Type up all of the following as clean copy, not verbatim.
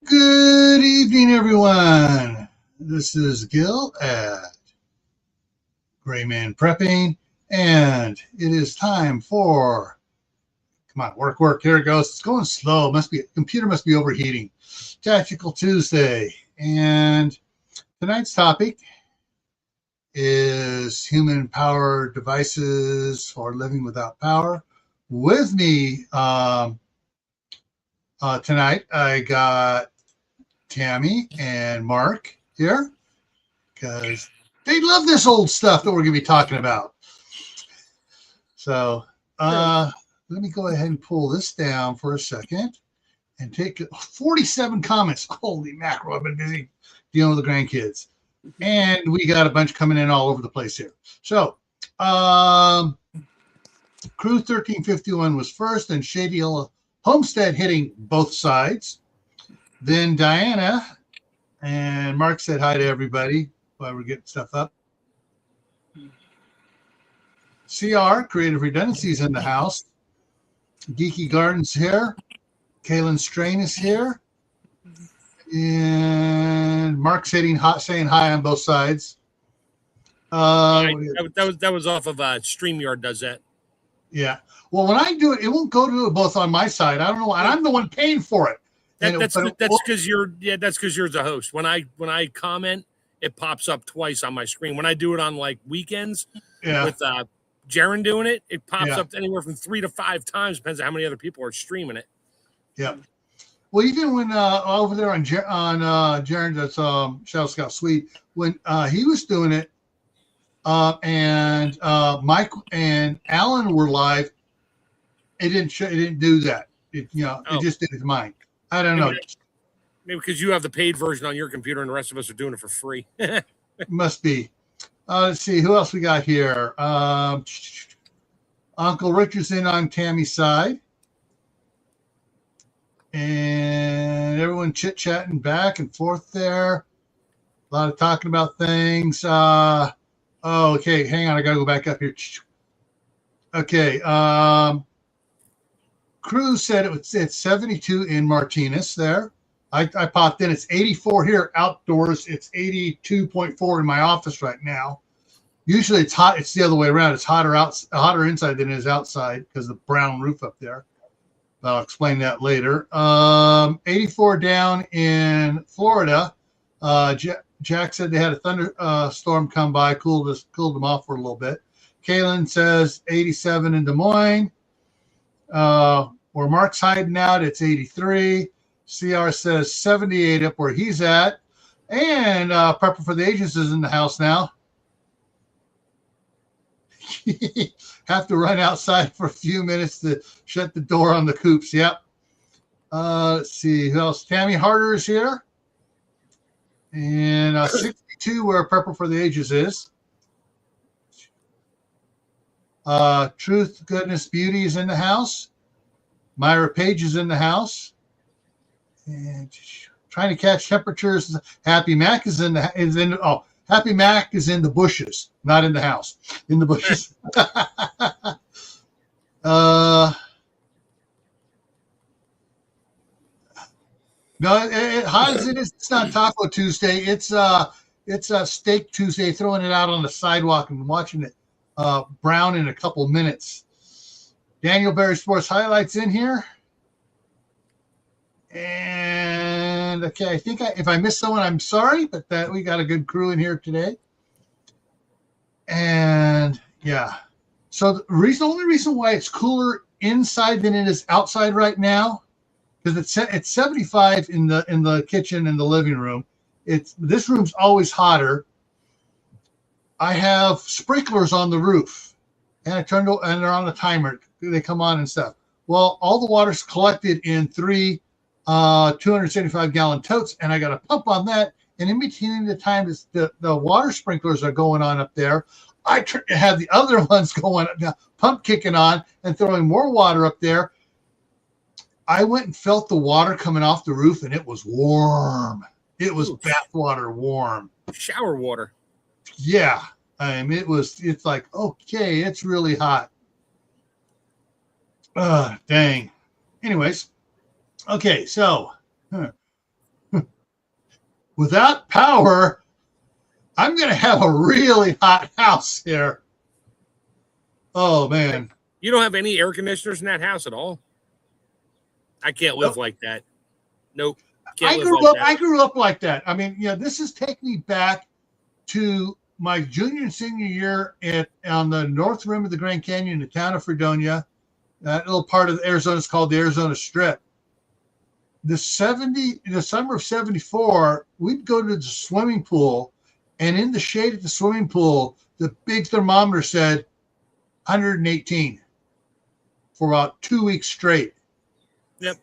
Good evening, everyone. This is Gil at Gray Man Prepping, and it is time for come on, work. Here it goes. It's going slow. Computer must be overheating. Tactical Tuesday, and tonight's topic is human power devices for living without power. With me tonight, I got Tammy and Mark here because they love this old stuff that we're going to be talking about. So let me go ahead and pull this down for a second and take 47 comments. Holy mackerel, I've been busy dealing with the grandkids. And we got a bunch coming in all over the place here. So Crew 1351 was first, and Shady Hill Homestead hitting both sides. Then Diana and Mark said hi to everybody while we're getting stuff up. CR, Creative Redundancies in the house. Geeky Gardens here. Kaylin Strain is here. And Mark's saying hi on both sides. That was off of StreamYard does that. Yeah. Well, when I do it, it won't go to both on my side. I don't know. And I'm the one paying for it. That's because you're the host. When I comment, it pops up twice on my screen. When I do it on like weekends with Jaron doing it, it pops up anywhere from 3 to 5 times. Depends on how many other people are streaming it. Yeah. Well, even when over there on Jaron, that's Shadow Scout Suite, when he was doing it, and Mike and Alan were live, it didn't do that. It just did it to mine. I don't know. Maybe because you have the paid version on your computer and the rest of us are doing it for free. Must be. Let's see. Who else we got here? Uncle Richard's in on Tammy's side. And everyone chit-chatting back and forth there. A lot of talking about things. Okay. Hang on. I got to go back up here. Okay. Cruz said it's 72 in Martinez there. I popped in. It's 84 here outdoors. It's 82.4 in my office right now. Usually it's hot. It's the other way around. It's hotter inside than it is outside because of the brown roof up there. I'll explain that later. 84 down in Florida. Jack said they had a thunderstorm come by, cooled them off for a little bit. Kaylin says 87 in Des Moines. Where Mark's hiding out, it's 83. CR says 78 up where he's at. And Prepper for the Ages is in the house now. Have to run outside for a few minutes to shut the door on the coops. Yep. Let's see who else. Tammy Harder is here. And 62 where Prepper for the Ages is. Truth, Goodness, Beauty is in the house. Myra Page is in the house. And trying to catch temperatures. Happy Mac Happy Mac is in the bushes, not in the house. In the bushes. No, hot as it is, it's not Taco Tuesday. It's Steak Tuesday. Throwing it out on the sidewalk and watching it brown in a couple minutes. Daniel Berry Sports Highlights in here. And okay, I think if I missed someone, I'm sorry, but that we got a good crew in here today. And yeah, so the only reason why it's cooler inside than it is outside right now, because it's 75 in the kitchen and the living room. This room's always hotter. I have sprinklers on the roof, and and they're on the timer. They come on and stuff. Well, all the water's collected in 3 275-gallon totes, and I got a pump on that. And in between the time the water sprinklers are going on up there, I have the other ones going, pump kicking on and throwing more water up there. I went and felt the water coming off the roof, and it was warm. It was bathwater warm. Shower water. Yeah. It's like, okay, it's really hot. Dang. Anyways. Okay, so without power, I'm going to have a really hot house here. Oh, man. You don't have any air conditioners in that house at all? I can't live like that. Nope. I grew up like that. I mean, this is taking me back to my junior and senior year on the north rim of the Grand Canyon, the town of Fredonia. That little part of Arizona is called the Arizona Strip. The summer of 74, we'd go to the swimming pool, and in the shade at the swimming pool, the big thermometer said 118 for about 2 weeks straight. Yep.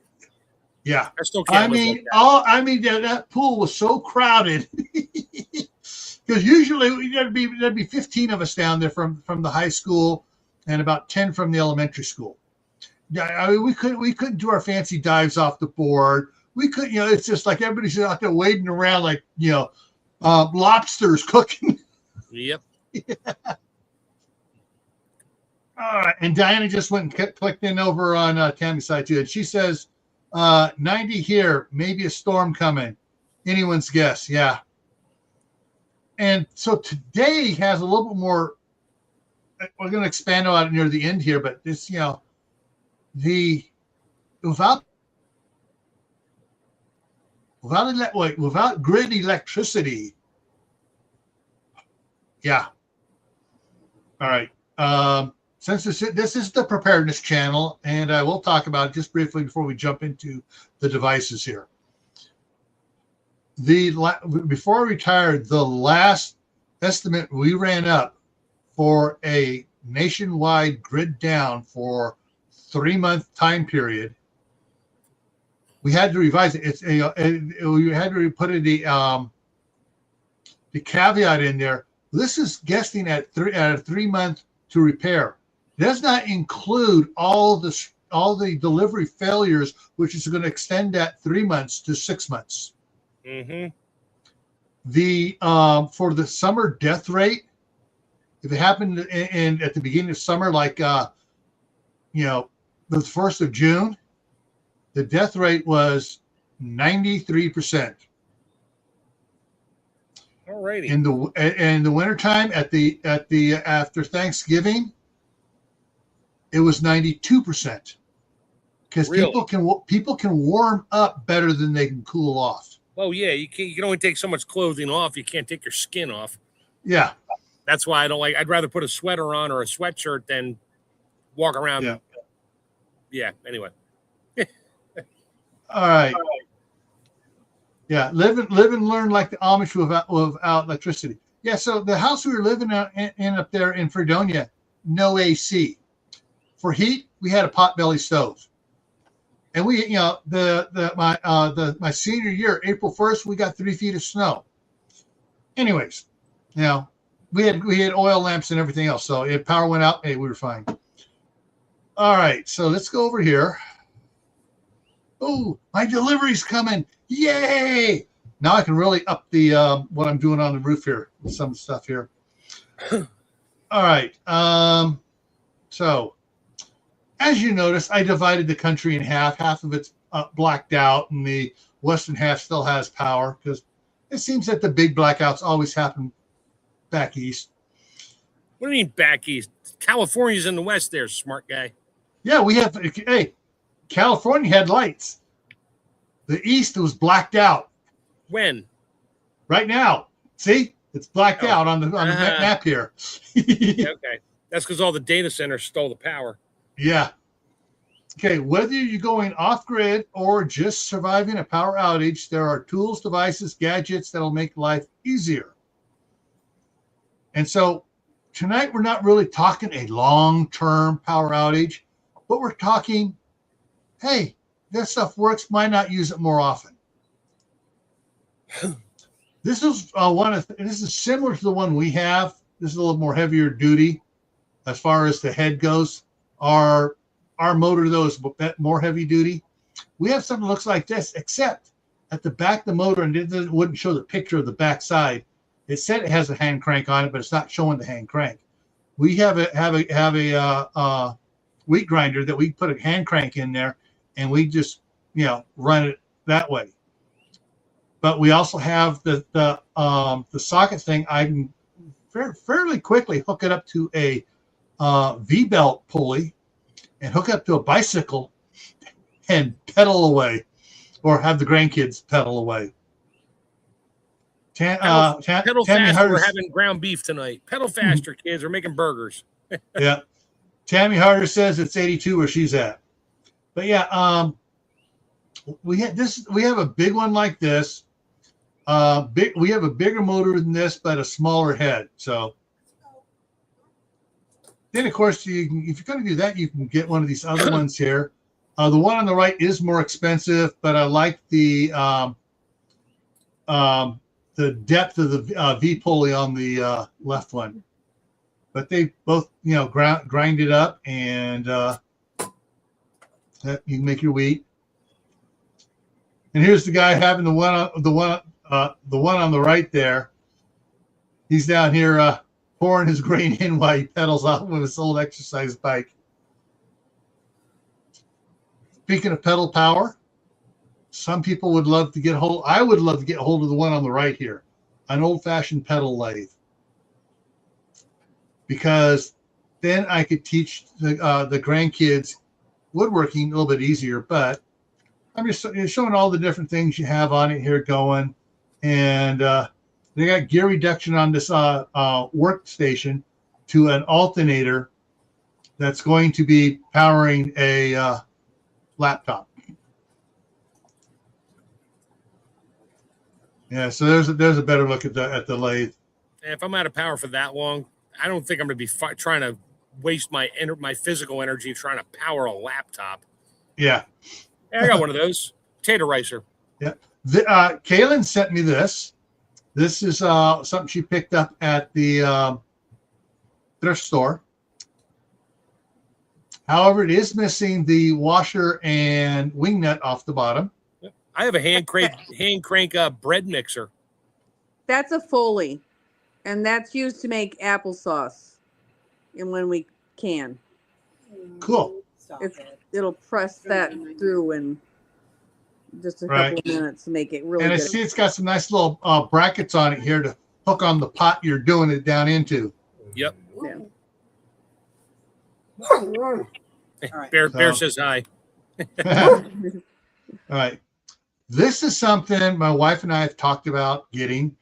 Yeah. I still can't. That pool was so crowded because usually there'd be 15 of us down there from the high school and about 10 from the elementary school. I mean, we couldn't do our fancy dives off the board. We couldn't, it's just like everybody's out there wading around like, lobsters cooking. Yep. Yeah. All right. And Diana just went and clicked in over on Tammy's side too. And she says, 90 here, maybe a storm coming. Anyone's guess. Yeah. And so today has a little bit more, we're going to expand on it near the end here, but this, without grid electricity. Yeah. All right. Since this is the preparedness channel, and I will talk about it just briefly before we jump into the devices here. Before I retired, the last estimate we ran up for a nationwide grid down for 3-month time period, we had to revise it. We had to put the caveat in there. This is guessing at a 3-month to repair. It does not include all the delivery failures, which is going to extend that 3 months to 6 months. Mm-hmm. For the summer death rate, if it happened at the beginning of summer, like the 1st of June, the death rate was 93%. Alrighty. In the wintertime after Thanksgiving, it was 92%. Because people can warm up better than they can cool off. Oh yeah, you can only take so much clothing off. You can't take your skin off. Yeah. That's why I'd rather put a sweater on or a sweatshirt than walk around. Yeah. Yeah. Anyway. All right. Yeah. Live and learn like the Amish without electricity. Yeah. So the house we were living in up there in Fredonia, no AC. For heat, we had a potbelly stove. And we, my senior year, April 1st, we got 3 feet of snow. Anyways, we had oil lamps and everything else. So if power went out, hey, we were fine. All right, so let's go over here. Oh, my delivery's coming. Yay! Now I can really up the what I'm doing on the roof here with some stuff here. All right. So as you notice, I divided the country in half. Half of it's blacked out, and the western half still has power because it seems that the big blackouts always happen back east. What do you mean back east? California's in the west there, smart guy. Yeah, we have. Hey, California had lights. The east was blacked out. When? Right now. See? It's blacked out on the map here. Okay. That's because all the data centers stole the power. Yeah. Okay, whether you're going off-grid or just surviving a power outage, there are tools, devices, gadgets that'll make life easier. And so tonight we're not really talking a long-term power outage, but we're talking, hey, this stuff works, why not use it more often? This is this is similar to the one we have. This is a little more heavier duty as far as the head goes. Our motor, though, is more heavy duty. We have something that looks like this, except at the back of the motor, and it wouldn't show the picture of the back side. It said it has a hand crank on it, but it's not showing the hand crank. We have a wheat grinder that we put a hand crank in there, and we just run it that way. but we also have the socket thing. I can fairly quickly hook it up to a V-belt pulley and hook it up to a bicycle and pedal away, or have the grandkids pedal away. Pedal faster. We're having ground beef tonight. Pedal faster, kids. We're making burgers. Yeah. Tammy Harder says it's 82 where she's at. But yeah, we have a big one like this. We have a bigger motor than this, but a smaller head. So then, of course, if you're going to do that, you can get one of these other ones here. The one on the right is more expensive, but I like the depth of the V pulley on the left one. But they both, grind it up, and you can make your wheat. And here's the guy having the one on the right there. He's down here pouring his grain in while he pedals off with his old exercise bike. Speaking of pedal power, some people would love to get hold. I would love to get hold of the one on the right here, an old-fashioned pedal lathe, because then I could teach the grandkids woodworking a little bit easier. But I'm just showing all the different things you have on it here going, and they got gear reduction on this workstation to an alternator that's going to be powering a laptop. Yeah, so there's a better look at the lathe. If I'm out of power for that long, I don't think I'm going to be trying to waste my physical energy trying to power a laptop. Yeah. I got one of those. Potato ricer. Yeah. Kaylin sent me this. This is something she picked up at the thrift store. However, it is missing the washer and wing nut off the bottom. I have a hand crank bread mixer. That's a Foley, and that's used to make applesauce. And when we can, cool. It'll press that through in just a couple of minutes to make it really good. And I see it's got some nice little brackets on it here to hook on the pot you're doing it down into. Yep. Yeah. Right. Bear says hi. All right. This is something my wife and I have talked about getting.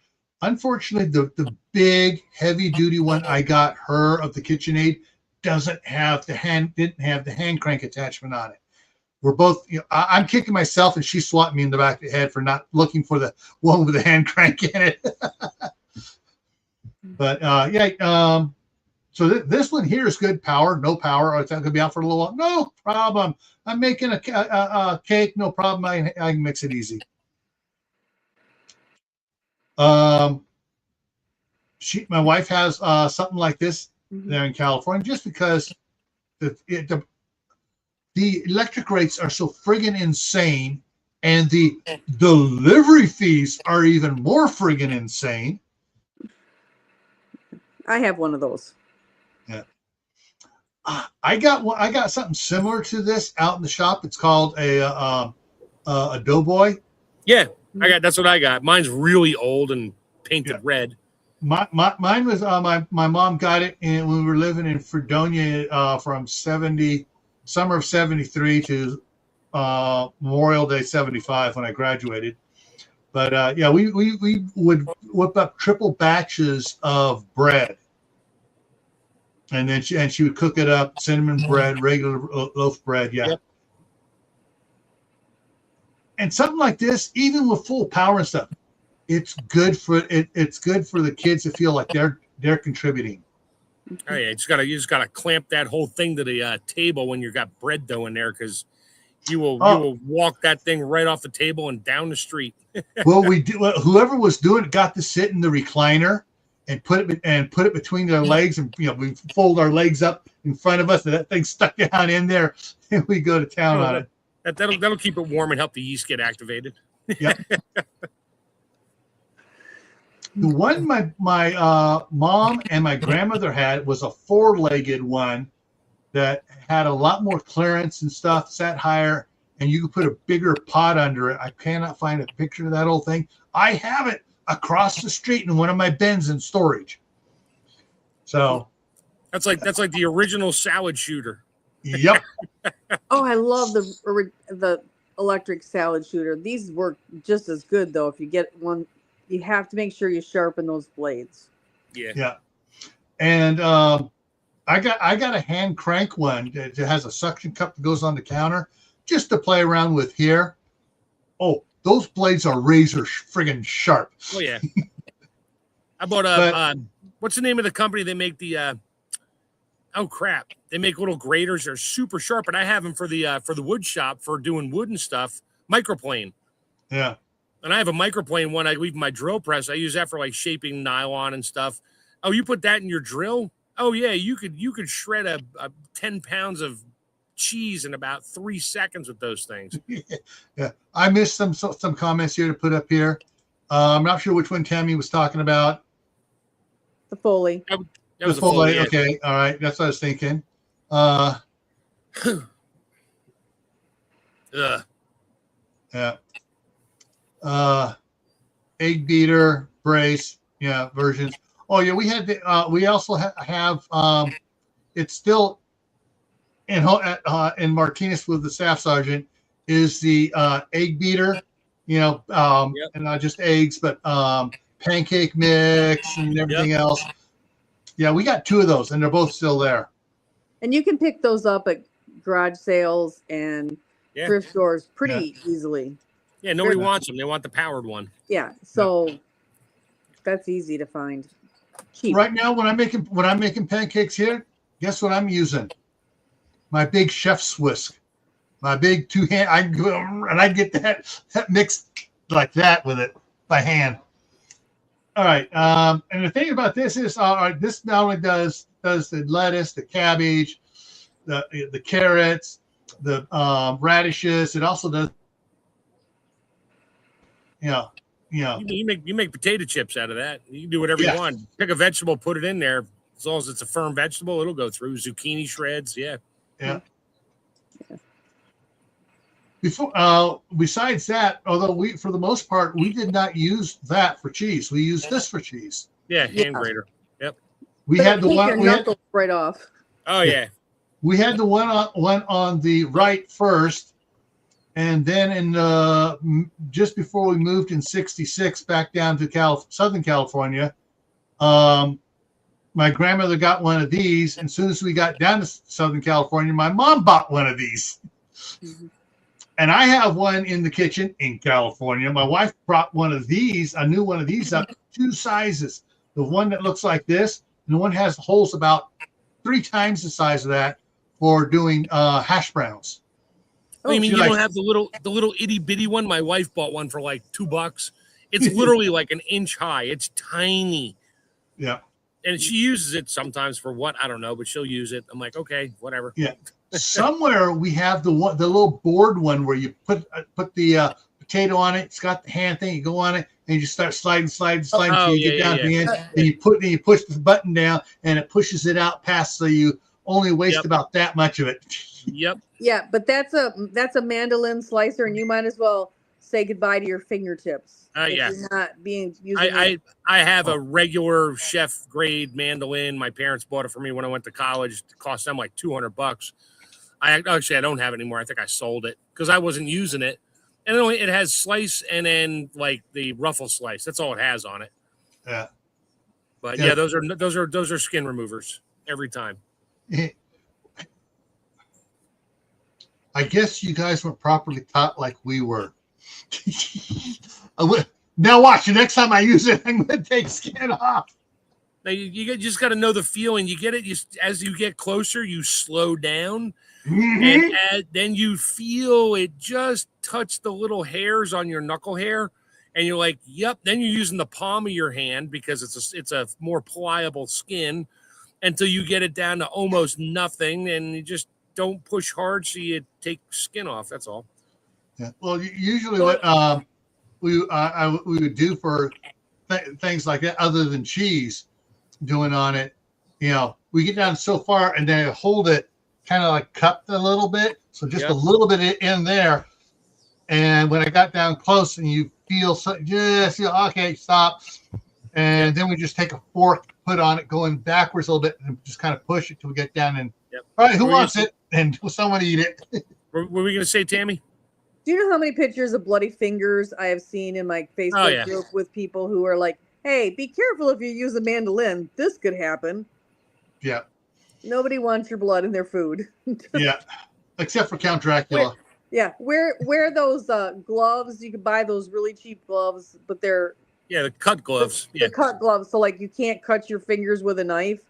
Unfortunately, the big heavy duty one I got her of the KitchenAid didn't have the hand crank attachment on it. We're both, I'm kicking myself and she's swatting me in the back of the head for not looking for the one with the hand crank in it. But so this one here is good power, no power. Oh, it's not going to be out for a little while. No problem. I'm making a cake. No problem. I can mix it easy. My wife has something like this there in California, just because the electric rates are so friggin' insane, and the delivery fees are even more friggin' insane. I have one of those. Yeah. I got something similar to this out in the shop. It's called a Doughboy. Yeah, that's what I got. Mine's really old and painted red. Mine was my mom got it when we were living in Fredonia from summer of 73 to Memorial Day 75 when I graduated. But we would whip up triple batches of bread. And then she would cook it up, cinnamon bread, regular loaf bread, yeah. Yep. And something like this, even with full power and stuff, it's good for the kids to feel like they're contributing. Oh yeah, you just gotta clamp that whole thing to the table when you got bread dough in there, because you will walk that thing right off the table and down the street. Well, whoever was doing it got to sit in the recliner and put it between their legs, and we fold our legs up in front of us, and that thing stuck down in there, and we go to town on it. That'll keep it warm and help the yeast get activated. Yep. The one my mom and my grandmother had was a 4-legged one that had a lot more clearance and stuff, sat higher, and you can put a bigger pot under it. I cannot find a picture of that old thing. I have it across the street in one of my bins in storage. So that's like the original salad shooter. Yep. Oh, I love the electric salad shooter. These work just as good though. If you get one, you have to make sure you sharpen those blades. Yeah. And I got a hand crank one that has a suction cup that goes on the counter just to play around with here. Oh, those blades are razor friggin' sharp. Oh yeah. I bought what's the name of the company they make the oh crap. They make little graters. They're super sharp, and I have them for the wood shop for doing wood and stuff. Microplane. Yeah. And I have a microplane one I leave in my drill press. I use that for like shaping nylon and stuff. Oh, you put that in your drill? Oh yeah, you could shred a 10 pounds of cheese in about 3 seconds with those things. Yeah. I missed some comments here to put up here. I'm not sure which one Tammy was talking about. The Foley. That was the Foley. Yeah. Okay. All right. That's what I was thinking. Yeah. Egg beater, brace, versions. Oh yeah, we had we also have it's still in Martinez with the staff sergeant is the egg beater, and not just eggs, but pancake mix and everything else. Yeah, we got 2 of those, and they're both still there. And you can pick those up at garage sales and thrift stores pretty easily. Yeah, nobody wants them. They want the powered one. Yeah, so that's easy to find. Cheap. Right now, when I'm making pancakes here, guess what I'm using? My big chef's whisk, my big 2-hand. I get that mixed like that with it by hand. All right, and the thing about this is, this not only does the lettuce, the cabbage, the carrots, the radishes. It also does. You make potato chips out of that. You can do whatever you want. Pick a vegetable, put it in there. As long as it's a firm vegetable, it'll go through. Zucchini shreds, yeah. Before, besides that, although for the most part, we did not use that for cheese. We used this for cheese. Yeah, hand grater. Yep. We had the one right off. Oh yeah. We had the one on the right first. And then just before we moved in '66 back down to Southern California, my grandmother got one of these. And as soon as we got down to Southern California, my mom bought one of these. Mm-hmm. And I have one in the kitchen in California. My wife brought one of these, a new one of these up, 2 sizes. The one that looks like this, and the one has holes about 3 times the size of that for doing hash browns. Oh, you mean you don't have the little itty bitty one? My wife bought one for like $2. It's literally like an inch high. It's tiny. Yeah. And she uses it sometimes for what? I don't know, but she'll use it. I'm like, okay, whatever. Yeah. Somewhere we have the little board one where you put the potato on it. It's got the hand thing. You go on it and you just start sliding until you get down to the end. And you push the button down and it pushes it out past, so you only waste about that much of it. Yep. Yeah, but that's a mandolin slicer, and you might as well say goodbye to your fingertips. Yeah. You're not using I have a regular chef grade mandolin. My parents bought it for me when I went to college. It cost them like $200. I don't have it anymore. I think I sold it because I wasn't using it. And it has slice and then like the ruffle slice. That's all it has on it. Yeah. But those are skin removers every time. I guess you guys weren't properly taught like we were. Now watch, the next time I use it, I'm going to take skin off. Now you just got to know the feeling. You get it. As you get closer, you slow down, and then you feel it just touch the little hairs on your knuckle hair, and you're like, "Yep." Then you're using the palm of your hand because it's a more pliable skin, until you get it down to almost nothing, and you just don't push hard, so you take skin off. That's all. Yeah. Well, usually what we would do for things like that, other than cheese, doing on it, we get down so far and then hold it kind of like cupped a little bit, So just a little bit in there. And when I got down close and you feel okay, stop. And then we just take a fork, put on it, going backwards a little bit, and just kind of push it till we get down. And all right, who wants it? And someone eat it. What were we going to say, Tammy? Do you know how many pictures of bloody fingers I have seen in my Facebook group with people who are like, hey, be careful if you use a mandolin. This could happen. Yeah. Nobody wants your blood in their food. Yeah. Except for Count Dracula. Wear those gloves. You can buy those really cheap gloves, but they're the cut gloves. The cut gloves, so like you can't cut your fingers with a knife.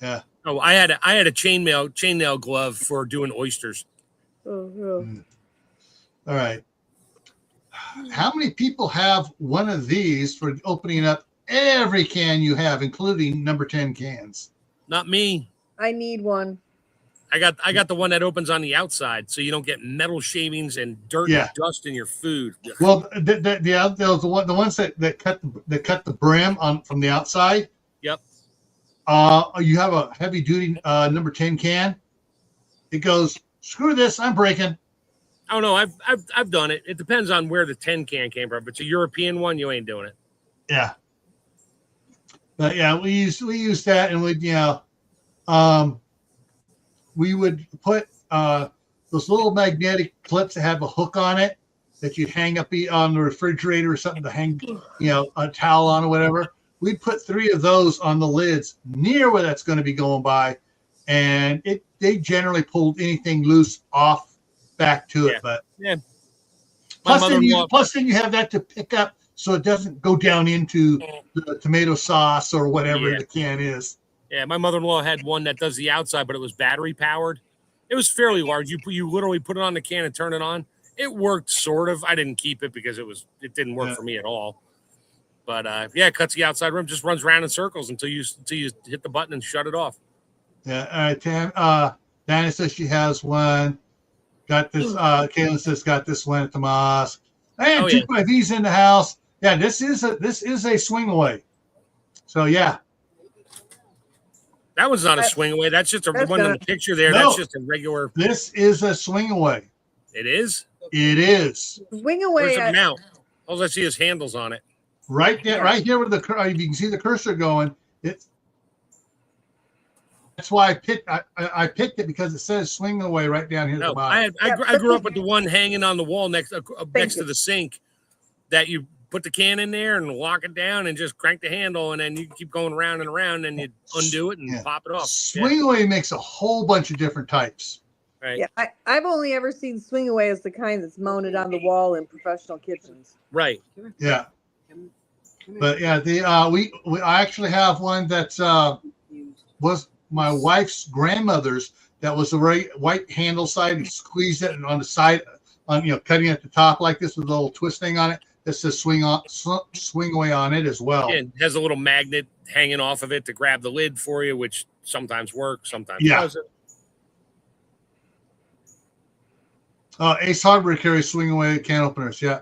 Yeah. Oh, I had a chainmail glove for doing oysters. Oh, yeah. All right. How many people have one of these for opening up every can you have, including number 10 cans? Not me. I need one. I got the one that opens on the outside, so you don't get metal shavings and dirt and dust in your food. Well, the ones that cut the brim on from the outside. Yep. You have a heavy duty number 10 can. It goes, screw this, I'm breaking. Oh no, I've done it. It depends on where the 10 can came from. If it's a European one, you ain't doing it. Yeah. But yeah, we use that, and we would put those little magnetic clips that have a hook on it that you'd hang up on the refrigerator or something to hang, a towel on or whatever. We'd put 3 of those on the lids near where that's going to be going by, and they generally pulled anything loose off back to it. But plus then you have that to pick up so it doesn't go down into the tomato sauce or whatever the can is. Yeah, my mother-in-law had one that does the outside, but it was battery powered. It was fairly large. You literally put it on the can and turn it on. It worked sort of. I didn't keep it because it didn't work for me at all. But it cuts the outside rim, just runs around in circles until you hit the button and shut it off. Yeah. All right, Tam. Dana says she has one. Got this. Caitlin says got this one at the mosque. And 2x-V's in the house. Yeah, this is a swing away. So yeah. That was not a swing away. That's just one in the picture there. No, that's just a regular. This is a swing away. It is? It is. Swing away. Where's the mount? All I see is handles on it. Right there, right here where you can see the cursor going. That's why I picked it because it says swing away right down here. No, I grew up with the one hanging on the wall next to the sink that you put the can in there and lock it down and just crank the handle, and then you keep going around and around, and you undo it and pop it off. Swing away makes a whole bunch of different types. Right. Yeah, I've only ever seen swing away as the kind that's mounted on the wall in professional kitchens. Right. Yeah. But yeah, I actually have one that's was my wife's grandmother's. That was a very white handle side. You squeeze it, and on the side, cutting at the top like this with a little twist thing on it. This says swing away on it as well. Yeah, it has a little magnet hanging off of it to grab the lid for you, which sometimes works, sometimes doesn't. Ace Hardware carries swing away can openers. Yeah.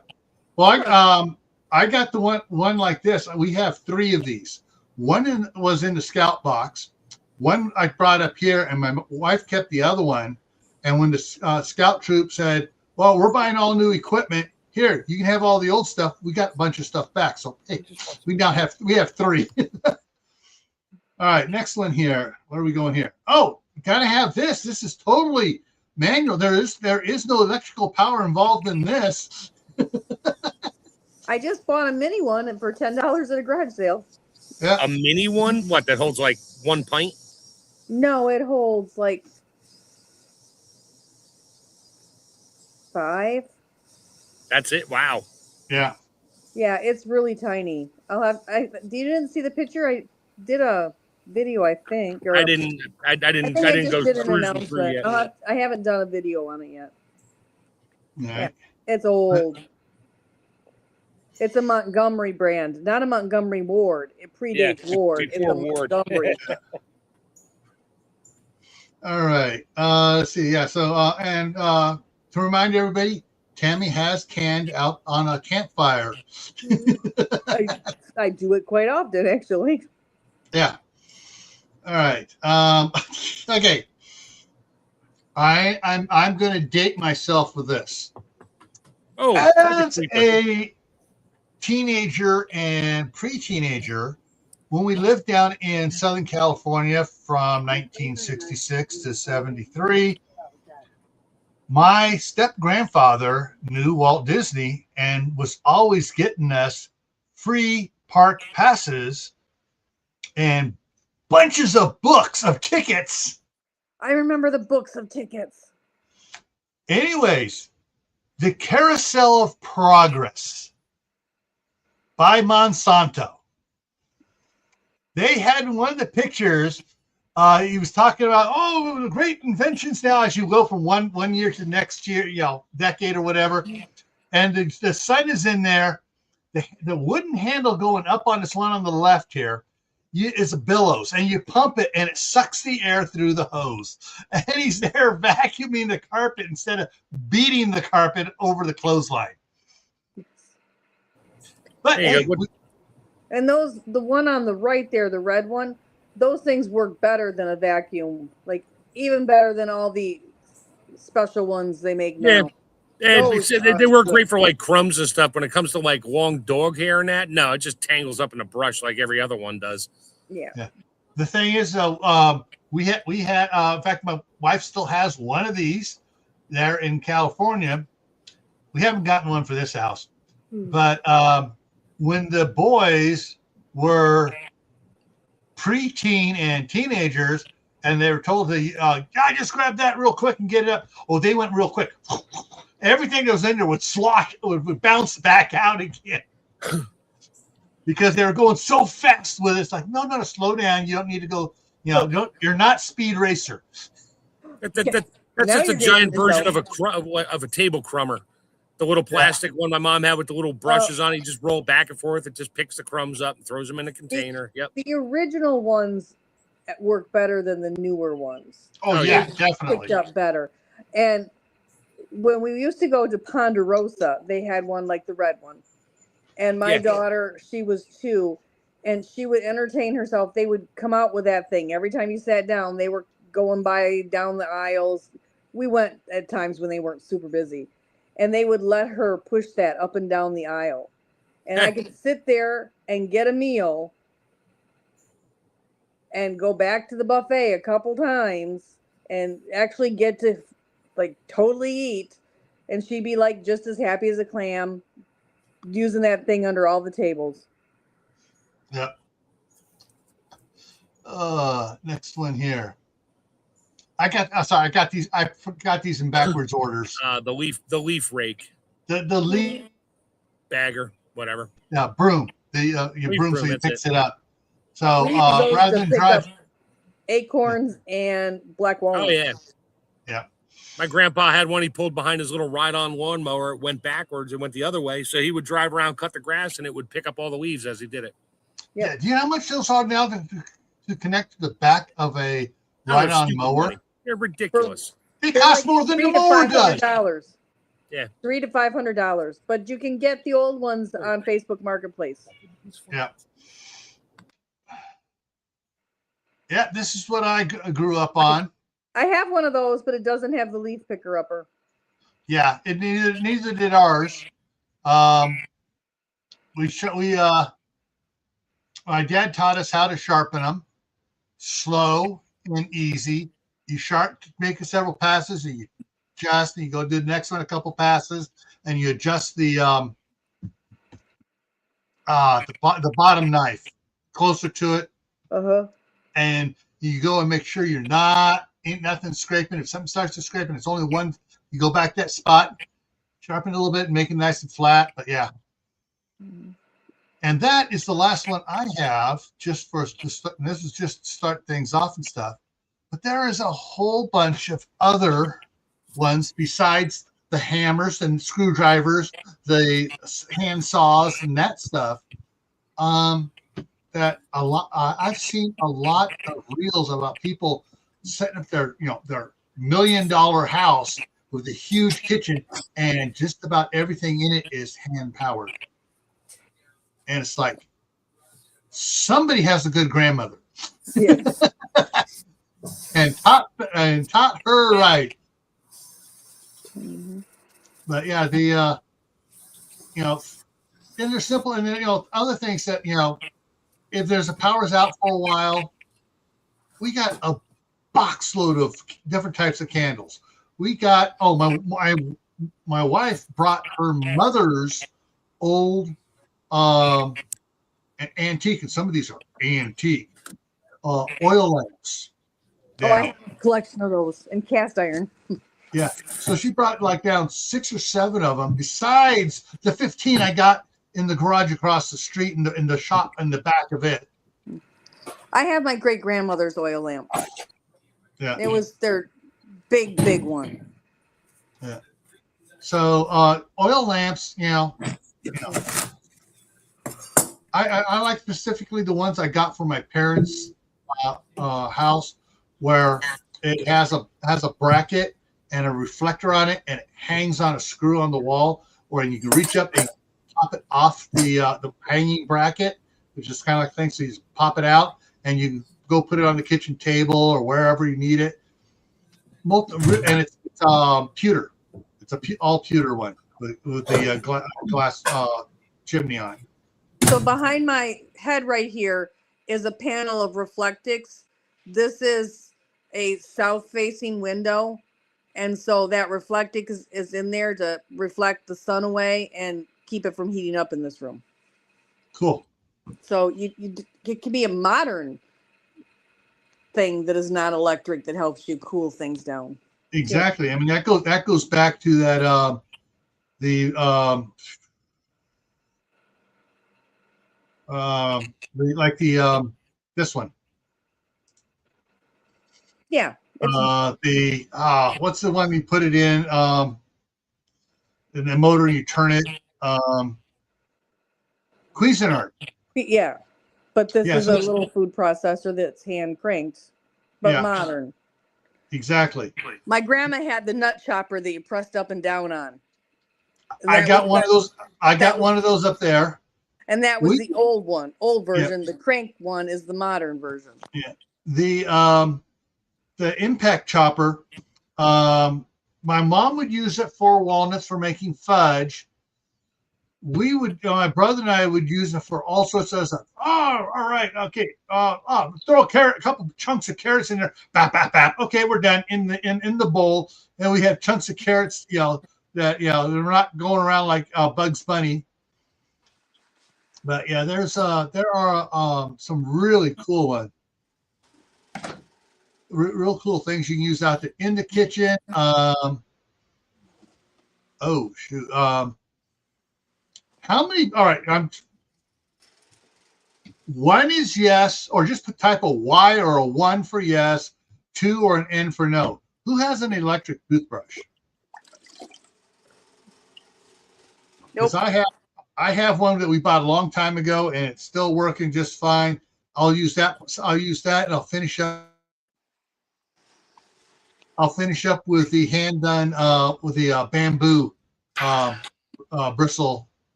Well, I got the one like this. We have 3 of these. One was in the Scout box. One I brought up here, and my wife kept the other one. And when the Scout troop said, "Well, we're buying all new equipment. Here, you can have all the old stuff. We got a bunch of stuff back." So hey, we have 3. All right, next one here. Where are we going here? Oh, gotta have this. This is totally manual. There is no electrical power involved in this. I just bought a mini one for $10 at a garage sale. Yeah. A mini one? What, that holds like 1 pint? No, it holds like 5. That's it. Wow. Yeah. Yeah, it's really tiny. You didn't see the picture? I did a video, I think. Or I didn't go cruising through yet. I haven't done a video on it yet. Yeah. It's old. It's a Montgomery brand, not a Montgomery Ward. It predates Ward. It's a Ward. Montgomery. All right. Let's see. Yeah. So, to remind everybody, Tammy has canned out on a campfire. I do it quite often, actually. Yeah. All right. Okay. I'm going to date myself with this. Oh, as a teenager and pre-teenager, when we lived down in Southern California from 1966 to 73, my step-grandfather knew Walt Disney and was always getting us free park passes and bunches of books of tickets. I remember the books of tickets. Anyways, the Carousel of Progress by Monsanto. They had one of the pictures. He was talking about, the great inventions now as you go from one year to the next year, decade or whatever. And the sun is in there. The wooden handle going up on this one on the left here is a billows, and you pump it, and it sucks the air through the hose. And he's there vacuuming the carpet instead of beating the carpet over the clothesline. But and the one on the right there, the red one, those things work better than a vacuum, like even better than all the special ones they make now. And they work great for like crumbs and stuff. When it comes to like long dog hair and that, no, it just tangles up in the brush like every other one does. Yeah. The thing is, though, we had in fact, my wife still has one of these there in California. We haven't gotten one for this house, but when the boys were preteen and teenagers, and they were told to, I just grab that real quick and get it up. Oh, they went real quick. Everything that was in there would slosh, would bounce back out again because they were going so fast with it. It's like, no, slow down. You don't need to go. You're not Speed Racer. That's just a giant version of a table crumber. The little plastic one my mom had with the little brushes on it. You just roll back and forth. It just picks the crumbs up and throws them in a container. The original ones work better than the newer ones. Oh yeah, definitely. Picked up better. And when we used to go to Ponderosa, they had one like the red one. And my daughter, she was 2, and she would entertain herself. They would come out with that thing. Every time you sat down, they were going down the aisles. We went at times when they weren't super busy. And they would let her push that up and down the aisle. And I could sit there and get a meal and go back to the buffet a couple times and actually get to like totally eat. And she'd be like just as happy as a clam using that thing under all the tables. Yep. Next one here. I got these. I forgot these in backwards orders. The leaf rake. The leaf bagger, whatever. Yeah, broom. Your broom so you picks it up. So rather than drive acorns and black walnuts. Oh yeah. Yeah. My grandpa had one he pulled behind his little ride-on lawnmower. It went backwards. It went the other way. So he would drive around, cut the grass, and it would pick up all the leaves as he did it. Yeah. Do you know how much those are now to connect to the back of a ride-on mower? Money. They're ridiculous. It costs more than the mower does. Yeah. $300 to $500. But you can get the old ones on Facebook Marketplace. Yeah. Yeah, this is what I grew up on. I have one of those, but it doesn't have the leaf picker upper. Yeah, neither did ours. My dad taught us how to sharpen them, slow and easy. You make several passes, and you adjust, and you go do the next one a couple passes, and you adjust the bottom knife closer to it. And you go and make sure ain't nothing scraping. If something starts to scrape and it's only one, you go back that spot, sharpen it a little bit and make it nice and flat. But yeah. And that is the last one I have just for and this is just to start things off and stuff. But there is a whole bunch of other ones besides the hammers and screwdrivers, the hand saws and that stuff. That I've seen a lot of reels about people setting up their $1 million house with a huge kitchen, and just about everything in it is hand powered. And it's like somebody has a good grandmother. Yes. and taught her right. Mm-hmm. But yeah, the you know, and they're simple, and then other things that if there's a power's out for a while, we got a box load of different types of candles. We got my wife brought her mother's old antique, and some of these are antique oil lamps. Yeah. Oh, I have a collection of those in cast iron. Yeah, so she brought like down 6 or 7 of them, besides the 15 I got in the garage across the street in the shop in the back of it. I have my great grandmother's oil lamp. Yeah, it was their big one. Yeah. So oil lamps, I like specifically the ones I got from my parents' house, where it has a bracket and a reflector on it, and it hangs on a screw on the wall, where you can reach up and pop it off the hanging bracket, which is kind of like things. So you just pop it out, and you can go put it on the kitchen table or wherever you need it. And it's pewter. It's all pewter one with the glass chimney on it. So behind my head right here is a panel of Reflectix. This is a south-facing window. And so that Reflectix is in there to reflect the sun away and keep it from heating up in this room. Cool. So it can be a modern thing that is not electric that helps you cool things down. Exactly. Yeah. I mean, that goes back to that this one. Yeah. What's the one you put it in the motor and you turn it? Cuisinart. Yeah. But this is a little food processor that's hand cranked, but modern. Exactly. My grandma had the nut chopper that you pressed up and down on. I got one of those. I got one of those up there. And that was the old version. The crank one is the modern version. Yeah. The impact chopper. My mom would use it for walnuts for making fudge. We would, my brother and I would use it for all sorts of stuff. Oh, all right, okay. Throw a couple chunks of carrots in there. Bap, bap, bap. Okay, we're done in the bowl. And we have chunks of carrots, that they're not going around like Bugs Bunny. But yeah, there are some really cool ones. Real cool things you can use out there in the kitchen. Oh shoot. How many? All right. One is yes, or just type a Y or a 1 for yes, 2 or an N for no. Who has an electric toothbrush? Because I have one that we bought a long time ago, and it's still working just fine. I'll use that, and I'll finish up with the hand done with the bamboo bristle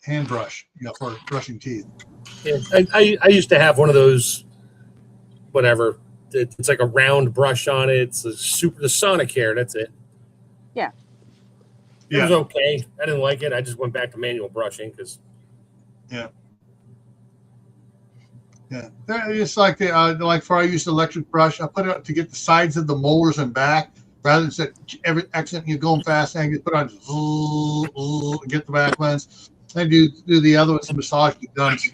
hand brush, for brushing teeth. Yeah, I used to have one of those, whatever. It's like a round brush on it. It's the Sonicare. That's it. Yeah. It was okay. I didn't like it. I just went back to manual brushing because. Yeah. Yeah, it's like I use the electric brush. I put it up to get the sides of the molars and back, rather than every accident you're going fast and you put on get the back ones. I do the other ones to massage the gums.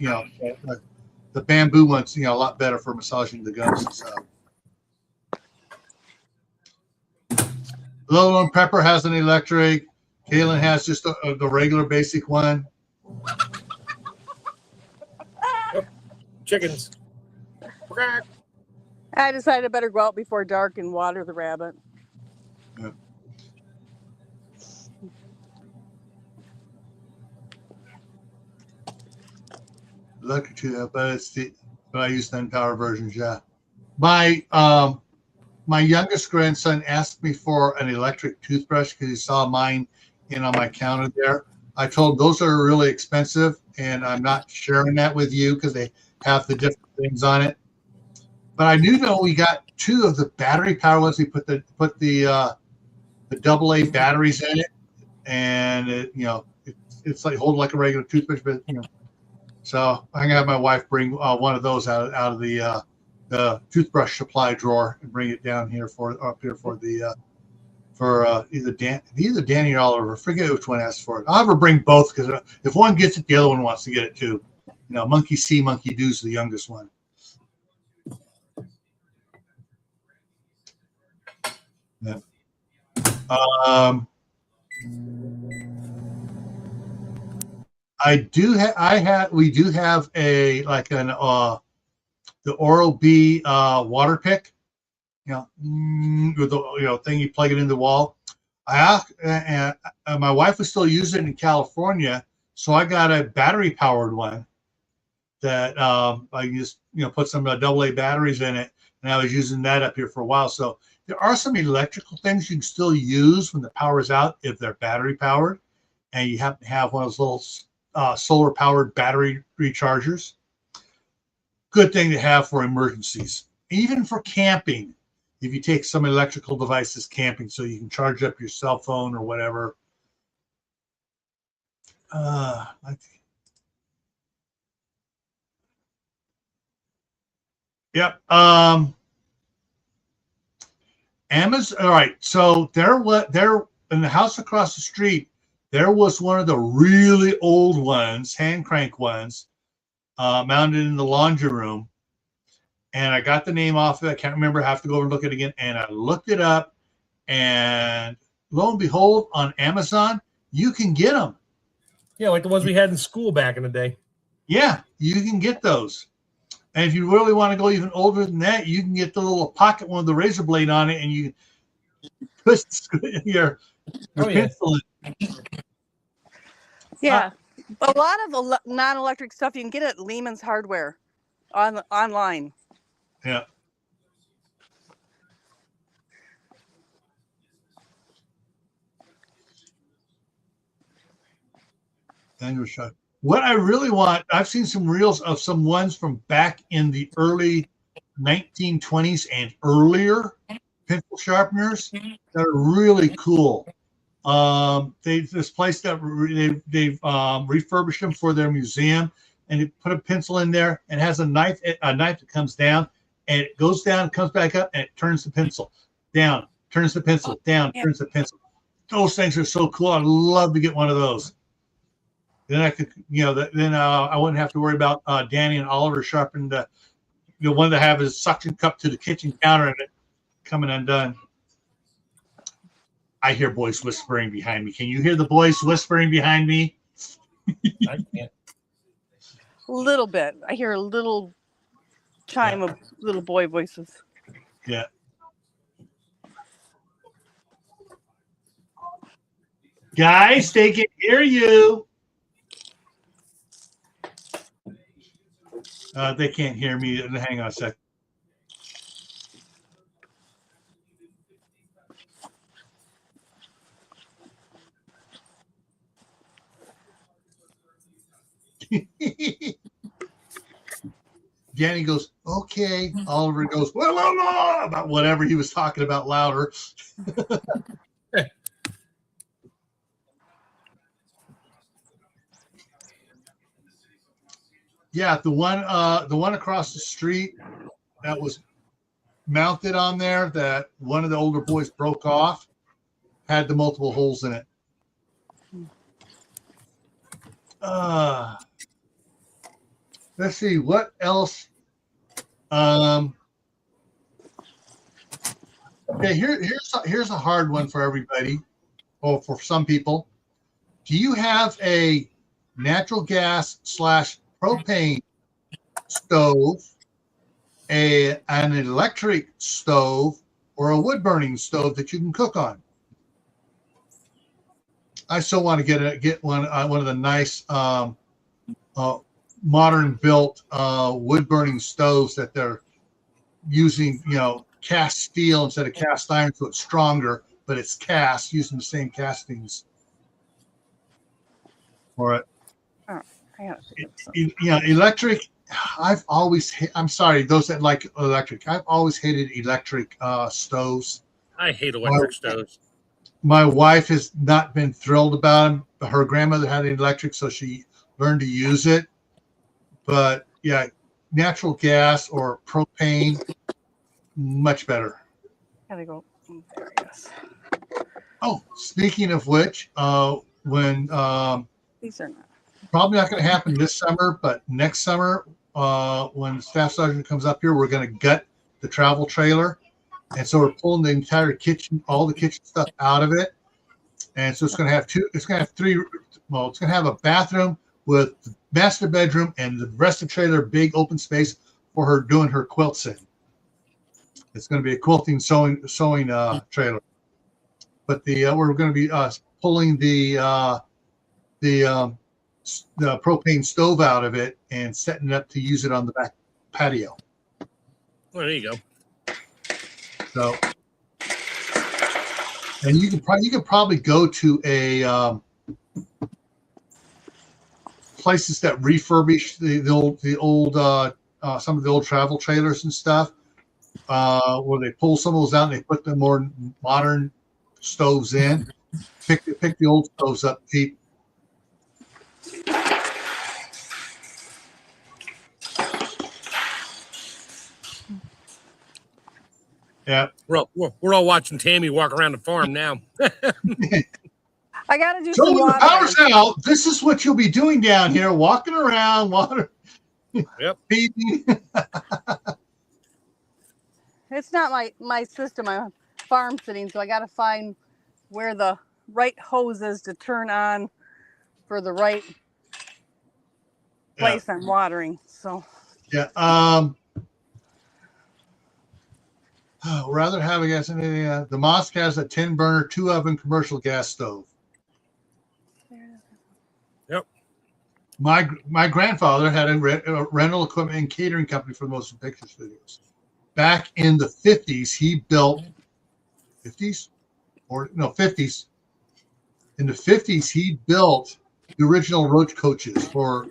The bamboo ones, a lot better for massaging the gums and stuff. Lolo and Pepper has an electric. Kaylin has just the regular basic one. Chickens. I decided I better go out before dark and water the rabbit. Yeah. Electric too, but I use the power versions. Yeah. My youngest grandson asked me for an electric toothbrush because he saw mine on my counter there. I told him those are really expensive, and I'm not sharing that with you because they have the different things on it. But I do know we got 2 of the battery power ones. We put the the AA batteries in it, and it's like holding like a regular toothbrush, but So I'm gonna have my wife bring one of those out of the toothbrush supply drawer and bring it down here up here for either Danny or Oliver. I forget which one asked for it. I'll have her bring both because if one gets it, the other one wants to get it too. Monkey see, monkey do's the youngest one. Yeah. We do have the Oral-B water pick, with the thing you plug it in the wall. My wife was still using it in California, so I got a battery powered one that I just put some AA batteries in it, and I was using that up here for a while. So there are some electrical things you can still use when the power is out if they're battery powered, and you happen to have one of those little solar powered battery rechargers. Good thing to have for emergencies, even for camping. If you take some electrical devices camping, so you can charge up your cell phone or whatever. Yep. Amazon. All right. So there in the house across the street, there was one of the really old ones, hand crank ones, mounted in the laundry room. And I got the name off of it. I can't remember. I have to go over and look at it again. And I looked it up, and lo and behold, on Amazon, you can get them. Yeah, like the ones we had in school back in the day. Yeah, you can get those. And if you really want to go even older than that, you can get the little pocket one with the razor blade on it, and you twist your pencil in. Yeah. A lot of non-electric stuff you can get at Lehman's Hardware online. Yeah. What I really want, I've seen some reels of some ones from back in the early 1920s and earlier, pencil sharpeners that are really cool. This place that they've refurbished them for their museum, and they put a pencil in there and has a knife that comes down, and it goes down, comes back up, and it turns the pencil down, turns the pencil down, turns the pencil. Those things are so cool. I'd love to get one of those. Then I could, I wouldn't have to worry about Danny and Oliver sharpening the one that have his suction cup to the kitchen counter and it coming undone. I hear boys whispering behind me. Can you hear the boys whispering behind me? I can't. A little bit. I hear a little chime of little boy voices. Yeah. Guys, they can hear you. They can't hear me. Hang on a sec. Danny goes, okay. Oliver goes, well, about whatever he was talking about louder. Yeah, the one across the street that was mounted on there that one of the older boys broke off had the multiple holes in it. Let's see what else. Okay, here's a hard one for everybody, or for some people. Do you have a natural gas / propane stove, an electric stove, or a wood burning stove that you can cook on? I still want to get one of the nice modern built wood burning stoves that they're using, cast steel instead of cast iron, so it's stronger, but it's cast using the same castings for it. Oh, electric. I'm sorry, those that like electric. I've always hated electric stoves. I hate electric stoves. My wife has not been thrilled about them. Her grandmother had an electric, so she learned to use it. But yeah, natural gas or propane, much better. Gotta go. There, yes. Oh, speaking of which, when These are not. probably not going to happen this summer, but next summer, when Staff Sergeant comes up here, we're going to gut the travel trailer, and so we're pulling the entire kitchen, all the kitchen stuff out of it, and so it's going to have three. Well, it's going to have a bathroom with the master bedroom and the rest of the trailer, big open space for her doing her quilts in. It's going to be a quilting sewing trailer, but we're going to be pulling the propane stove out of it and setting it up to use it on the back patio. Well, there you go. So, and you could probably go to a places that refurbish the old some of the old travel trailers and stuff, where they pull some of those out and they put the more modern stoves in. Pick the old stoves up cheap. Yeah, we're all watching Tammy walk around the farm now. I gotta do so some when the water. power's out, this is what you'll be doing down here: walking around, water. Yep. Feeding. It's not my system. I'm farm sitting, so I gotta find where the right hose is to turn on for the right place I'm watering. So yeah. Rather have a gas. The mosque has a 10-burner, 2-oven commercial gas stove. Yep. My grandfather had a rental equipment and catering company for Motion Picture Studios. Back in the 50s, he built 50s. In the 50s, he built the original Roach coaches for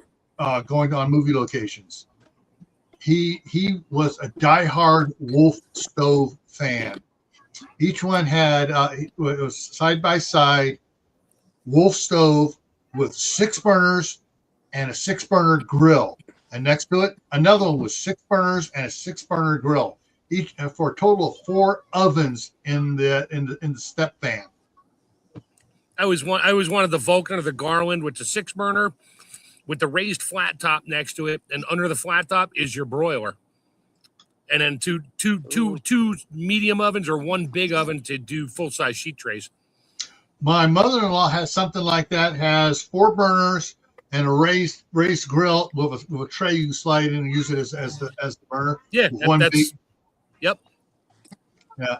going on movie locations. He was a diehard Wolf stove fan. Each one had it was side by side Wolf stove with 6 burners and a 6-burner grill, and next to it another one with 6 burners and a 6-burner grill. Each for a total of 4 ovens in the step van. I was one of the Vulcan or the Garland with the 6-burner. With the raised flat top next to it, and under the flat top is your broiler, and then two medium ovens or 1 big oven to do full-size sheet trays. My mother-in-law has something like that. Has 4 burners and a raised grill with a tray you can slide in and use it as the burner. Yeah, that's yep. Yeah.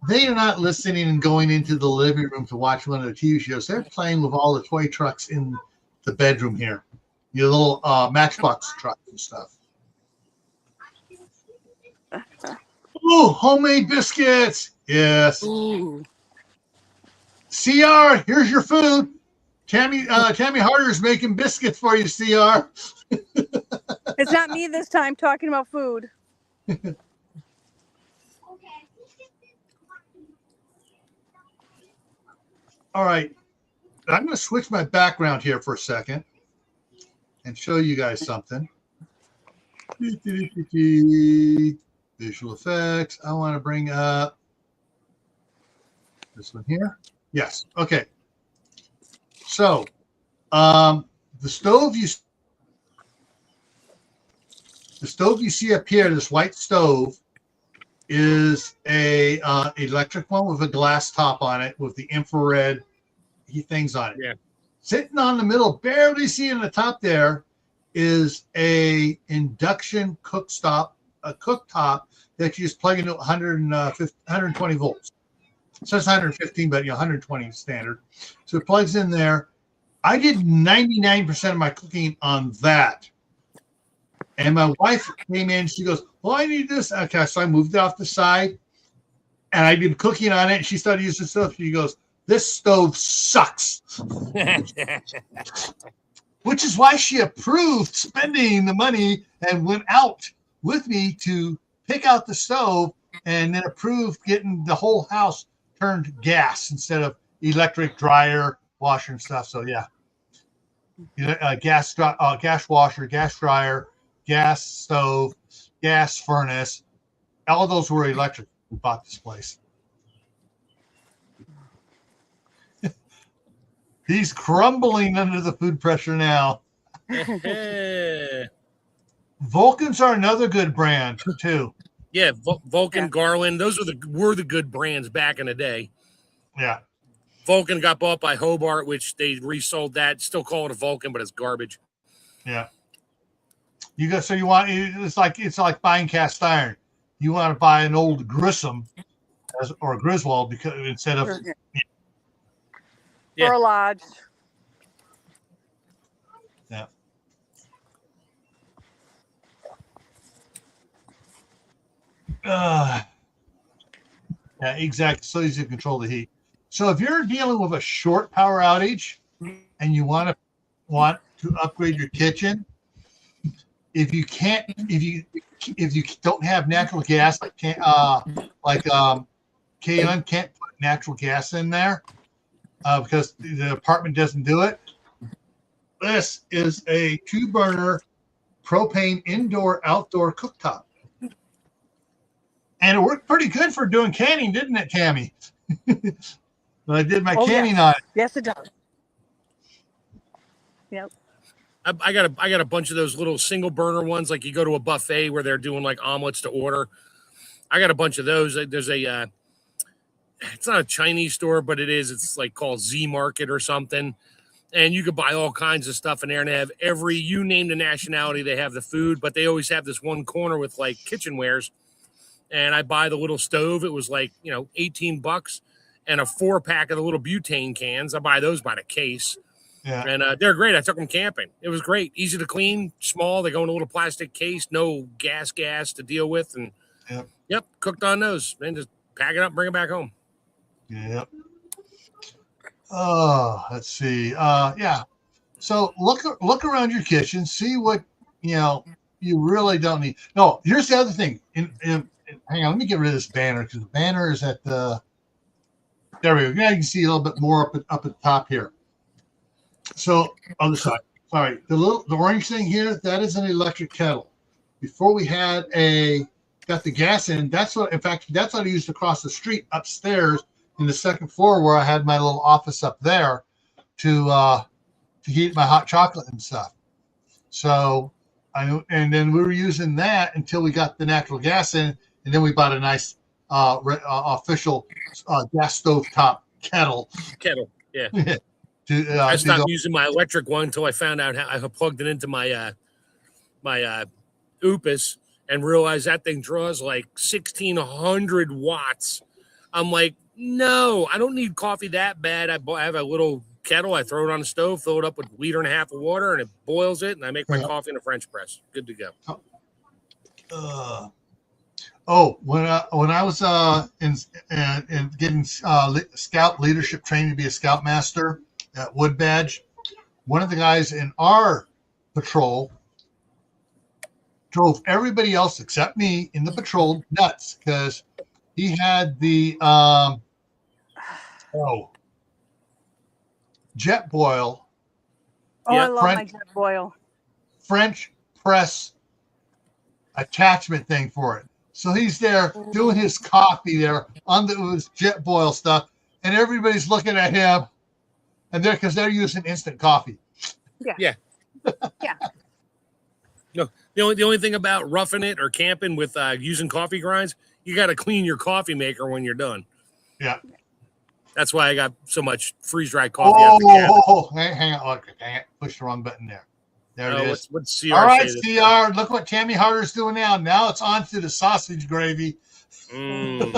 They are not listening and going into the living room to watch one of the TV shows. They're playing with all the toy trucks in the bedroom here. Your little Matchbox trucks and stuff. Ooh, homemade biscuits. Yes. ooh. CR, here's your food. Tammy Harder's making biscuits for you, CR. It's not me this time talking about food. All right, I'm going to switch my background here for a second and show you guys something. Visual effects. I want to bring up this one here. Yes. Okay. So, the stove you see up here, this white stove, is a electric one with a glass top on it with the infrared things on it. Yeah. Sitting on the middle, barely seeing the top there, is a induction cooktop that you just plug into 120 volts. It says 115, but 120 is standard. So it plugs in there. I did 99% of my cooking on that. And my wife came in, she goes, well, I need this. Okay, so I moved it off the side, and I did cooking on it, and she started using stuff. She goes, this stove sucks. Which is why she approved spending the money and went out with me to pick out the stove and then approved getting the whole house turned gas instead of electric dryer, washer, and stuff. So yeah, gas washer, gas dryer, gas stove, gas furnace. All of those were electric. We bought this place. He's crumbling under the food pressure now. Vulcans are another good brand too. Yeah, Vulcan, Garland. Those were the good brands back in the day. Yeah. Vulcan got bought by Hobart, which they resold that. Still call it a Vulcan, but it's garbage. Yeah. It's like buying cast iron. You want to buy an old Grissom or a Griswold because instead of or a Lodge. Yeah. Yeah, exactly. So easy to control the heat. So if you're dealing with a short power outage and you want to upgrade your kitchen, if you don't have natural gas, like Kaylin can't put natural gas in there because the apartment doesn't do it. This is a 2-burner propane indoor-outdoor cooktop. And it worked pretty good for doing canning, didn't it, Tammy? When I did my canning on it. Yes, it does. Yep. I got a bunch of those little single burner ones, like you go to a buffet where they're doing like omelets to order. I got a bunch of those. There's a it's not a Chinese store, but it is. It's like called Z Market or something. And you could buy all kinds of stuff in there, and they have you name the nationality, they have the food, but they always have this one corner with like kitchenwares. And I buy the little stove. It was like, $18 and a 4-pack of the little butane cans. I buy those by the case. Yeah. And they're great. I took them camping. It was great. Easy to clean, small. They go in a little plastic case, no gas to deal with. And yep, cooked on those. And just pack it up, bring it back home. Yep. Oh, let's see. Yeah. So look around your kitchen, see what, you really don't need. No, here's the other thing. Hang on, let me get rid of this banner because the banner is at the. There we go. Now you can see a little bit more up at the top here. So other side. Sorry, the orange thing here, that is an electric kettle. Before we got the gas in. That's what I used across the street upstairs in the second floor where I had my little office up there to heat my hot chocolate and stuff. So and then we were using that until we got the natural gas in. And then we bought a nice official gas stove top kettle. Yeah. I stopped using my electric one until I found out how I plugged it into my Upus and realized that thing draws like 1,600 watts. I'm like, no, I don't need coffee that bad. I have a little kettle. I throw it on the stove, fill it up with 1.5 liters of water, and it boils it. And I make my coffee in a French press. Good to go. When I was in getting scout leadership training to be a scoutmaster at Wood Badge, one of the guys in our patrol drove everybody else except me in the patrol nuts because he had the Jetboil. Oh, yeah, I love my Jetboil. French press attachment thing for it. So he's there doing his coffee there on his Jetboil stuff, and everybody's looking at him, and they're using instant coffee. Yeah. No, the only thing about roughing it or camping with using coffee grinds, you got to clean your coffee maker when you're done. Yeah. That's why I got so much freeze-dried coffee out of the cabinet. Hang on. Okay, dang it. Pushed the wrong button there. There it is. What's CR all right, CR. Look what Tammy Harder's doing now. Now it's on to the sausage gravy. Kaylin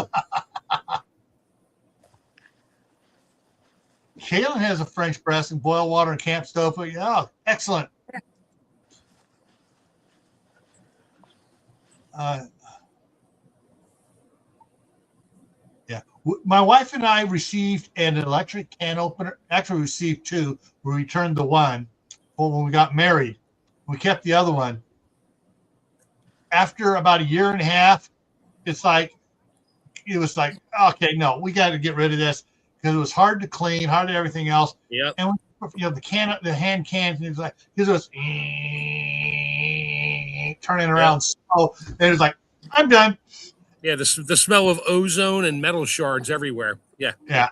has a French press and boil water and camp stove. Oh, excellent. My wife and I received an electric can opener. Actually, received two. We returned the one when we got married. We kept the other one. after about a year and a half, it was like, okay, no, we got to get rid of this because it was hard to clean, hard to everything else. Yeah. And the hand cans, and it was like, it was turning around. So it was like, I'm done. Yeah, the smell of ozone and metal shards everywhere. Yeah. Yeah.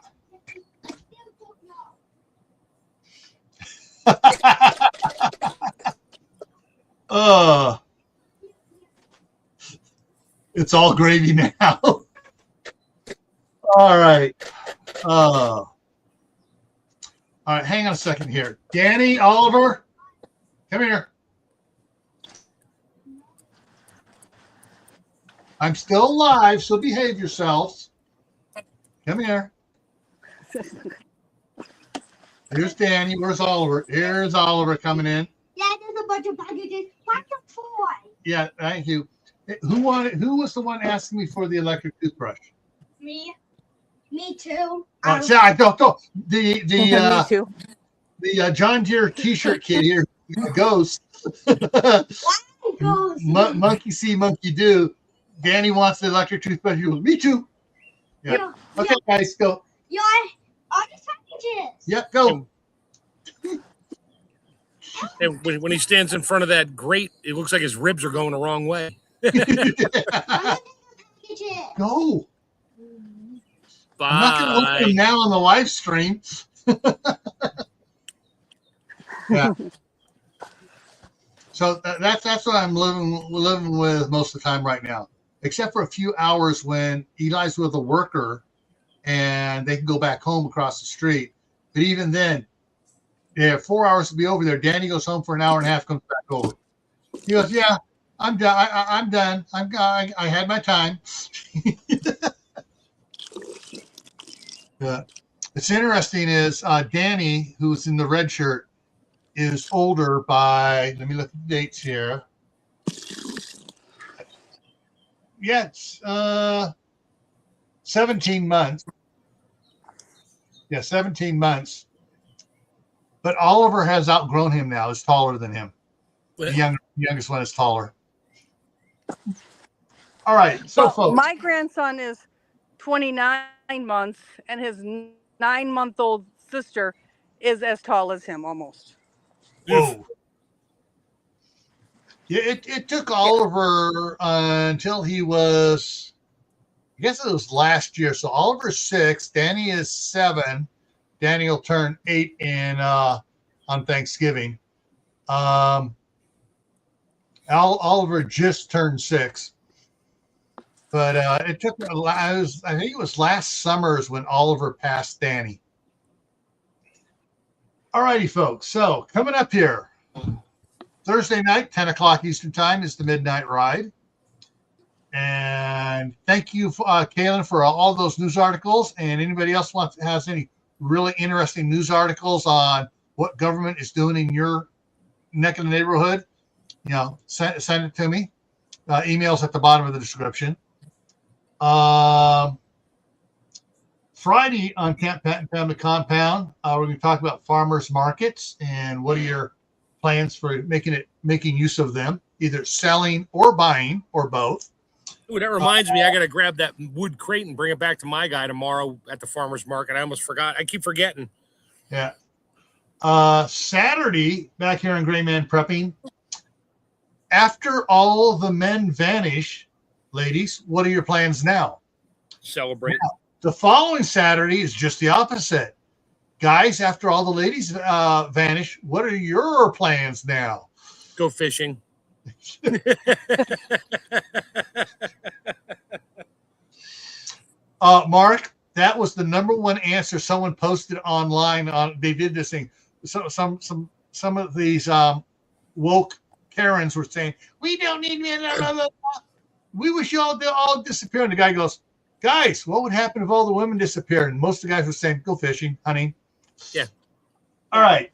It's all gravy now. All right. All right, hang on a second here. Danny, Oliver, come here. I'm still alive, so behave yourselves. Come here. Here's Danny. Where's Oliver? Here's Oliver coming in. Yeah, there's a bunch of packages. What's the for? Yeah, thank you. Who was the one asking me for the electric toothbrush? Me. Me too. I don't know. Me too. The John Deere T-shirt kid here goes. Monkey see, monkey do. Danny wants the electric toothbrush. He goes, me too. Yeah. Okay, guys, go. You're all the packages. Yep, go. And when he stands in front of that grate, it looks like his ribs are going the wrong way. Go. Bye. I'm not going to open them now on the live stream. Yeah. So that's what I'm living with most of the time right now, except for a few hours when Eli's with a worker and they can go back home across the street. But even then, they have 4 hours to be over there. Danny goes home for an hour and a half, comes back over. He goes, yeah, I'm done. I'm done. I had my time. It's interesting is Danny, who's in the red shirt, is older by, let me look at the dates here. Yeah, it's 17 months. Yeah, 17 months. But Oliver has outgrown him now. Is taller than him. The youngest one is taller. All right. So, folks. My grandson is 29 months, and his 9-month-old sister is as tall as him, almost. Whoa. Yeah, it took Oliver until he was, I guess it was last year. So Oliver's 6, Danny is 7. Danny will turn 8 on Thanksgiving. Oliver just turned 6. But it took, I think it was last summer's when Oliver passed Danny. All righty, folks. So coming up here, Thursday night, 10 o'clock Eastern Time is the Midnight Ride. And thank you, Kaylin, for all those news articles. And anybody else has any really interesting news articles on what government is doing in your neck of the neighborhood, send it to me. Emails at the bottom of the description. Friday on Camp Patton Family Compound, we're going to talk about farmers markets and what are your plans for making use of them, either selling or buying or both. Ooh, that reminds me, I got to grab that wood crate and bring it back to my guy tomorrow at the farmer's market. I almost forgot. I keep forgetting. Yeah. Saturday, back here on Gray Man Prepping, after all the men vanish, ladies, what are your plans now? Celebrate. Now, the following Saturday is just the opposite. Guys, after all the ladies vanish, what are your plans now? Go fishing. Mark, that was the number one answer someone posted online. They did this thing. So some of these woke Karens were saying, we don't need men. We wish you all disappear. And the guy goes, guys, what would happen if all the women disappeared? And most of the guys were saying, go fishing, honey. Yeah. All right.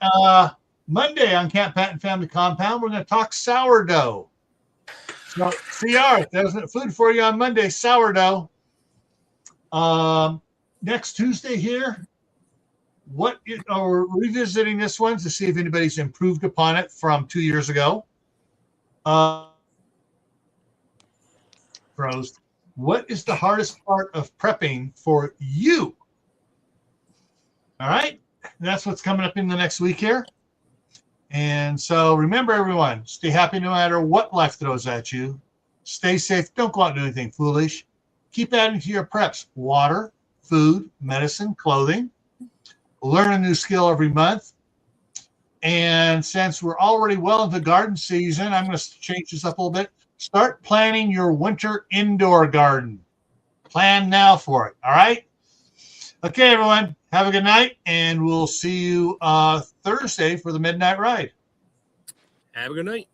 Monday on Camp Patton Family Compound, we're going to talk sourdough. So, CR, there's food for you on Monday, sourdough. Next Tuesday here, we're revisiting this one to see if anybody's improved upon it from 2 years ago. pros. What is the hardest part of prepping for you? All right. That's what's coming up in the next week here. And so remember, everyone, stay happy no matter what life throws at you. Stay safe. Don't go out and do anything foolish. Keep adding to your preps: water, food, medicine, clothing. Learn a new skill every month. And since we're already well into garden season, I'm going to change this up a little bit. Start planning your winter indoor garden. Plan now for it. All right? Okay, everyone. Have a good night, and we'll see you Thursday for the Midnight Ride. Have a good night.